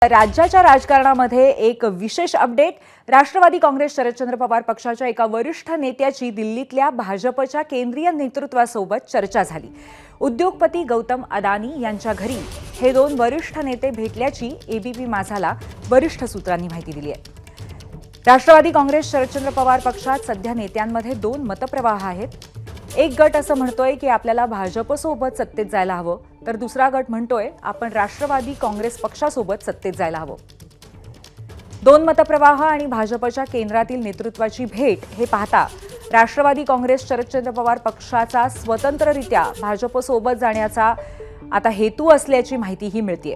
राज्याच्या राजकारणामध्ये एक विशेष अपडेट. राष्ट्रवादी काँग्रेस शरदचंद्र पवार पक्षाच्या एका वरिष्ठ नेत्याची दिल्लीतल्या भाजपच्या केंद्रीय नेतृत्वासोबत चर्चा झाली. उद्योगपती गौतम अदानी यांच्या घरी हे दोन वरिष्ठ नेते भेटल्याची एबीपी माझाला वरिष्ठ सूत्रांनी माहिती दिली आहे. राष्ट्रवादी काँग्रेस शरदचंद्र पवार पक्षात सध्या नेत्यांमध्ये दोन मतप्रवाह आहेत. एक गट असं म्हणतोय की आपल्याला भाजपसोबत सत्तेत जायला हवं, तर दुसरा गट म्हणतोय आपण राष्ट्रवादी काँग्रेस पक्षासोबत सत्तेत जायला हवं. दोन मतप्रवाह आणि भाजपच्या केंद्रातील नेतृत्वाची भेट हे पाहता राष्ट्रवादी काँग्रेस शरदचंद्र पवार पक्षाचा स्वतंत्ररित्या भाजपसोबत जाण्याचा आता हेतू असल्याची माहितीही मिळतेय.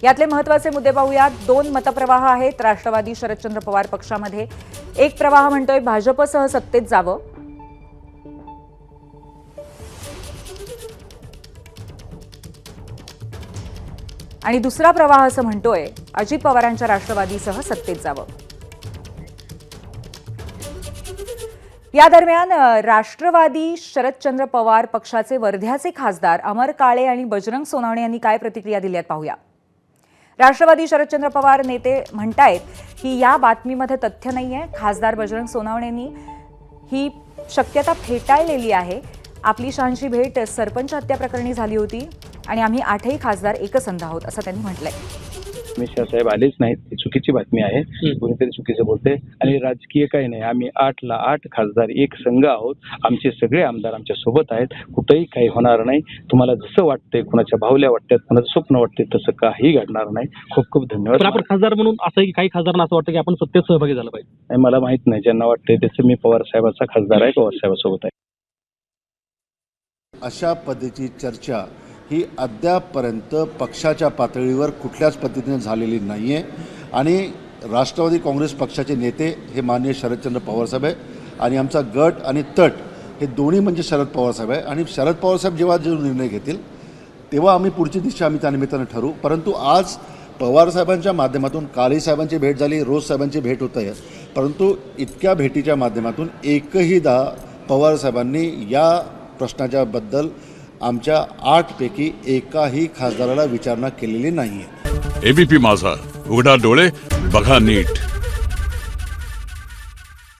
यातले महत्त्वाचे मुद्दे पाहूयात. दोन मतप्रवाह आहेत राष्ट्रवादी शरदचंद्र पवार पक्षामध्ये. एक प्रवाह म्हणतोय भाजपसह सत्तेत जावं, आणि दुसरा प्रवाह असं म्हणतोय अजित पवारांच्या राष्ट्रवादीसह सत्तेत जावं. या दरम्यान राष्ट्रवादी शरदचंद्र पवार पक्षाचे वर्ध्याचे खासदार अमर काळे आणि बजरंग सोनवणे यांनी काय प्रतिक्रिया दिल्यात पाहूया. राष्ट्रवादी शरदचंद्र पवार नेते म्हणतायत की या बातमीमध्ये तथ्य नाहीये. खासदार बजरंग सोनवणेंनी ही शक्यता फेटाळलेली आहे. आपली शहांची भेट सरपंच हत्या प्रकरणी झाली होती आणि आम्ही 8ही खासदार एकसंध आहोत असं त्यांनी म्हटलंय. मिश्रा साहेब आलेच नाहीत, ही चुकीची बातमी आहे. कोणीतरी चुकीचं बोलते आणि राजकीय काही नाही. आम्ही 8ला 8 खासदार एक संघ आहोत. आमचे सगळे आमदार आमच्या सोबत आहेत. कुठेही काही होणार नाही. तुम्हाला जसं वाटतंय, कुणाच्या भावल्या वाटतात, कुणाचं स्वप्न वाटते, तसं काही घडणार नाही. खूप खूप धन्यवाद. आपण खासदार म्हणून असं की काही खासदारांना असं वाटतं की आपण सत्तेत सहभागी झालं पाहिजे. मला माहित नाही, ज्यांना वाटतंय त्याचं. मी पवार साहेबाचा खासदार आहे, पवार साहेबासोबत आहे. अशा पद्धतीची चर्चा ही अद्यापपर्यंत पक्षाच्या पातळीवर कुठल्याच पद्धतीने झालेली नाही आहे. आणि राष्ट्रवादी काँग्रेस पक्षाचे नेते हे माननीय शरदचंद्र पवारसाहेब आहे आणि आमचा गट आणि तट हे दोन्ही म्हणजे शरद पवारसाहेब आहे. आणि शरद पवारसाहेब जेव्हा जो निर्णय घेतील तेव्हा आम्ही पुढची दिशा आम्ही त्या निमित्तानं ठरवू. परंतु आज पवारसाहेबांच्या माध्यमातून काळेसाहेबांची भेट झाली, रोज साहेबांची भेट होत आहे. परंतु इतक्या भेटीच्या माध्यमातून एकहीदा पवारसाहेबांनी या प्रश्नाच्या बद्दल आमच्या 8 पैकी एकाही खासदाराला विचारणा केलेली नाहीये. एबीपी माझा, उघडा डोळे बघा नीट.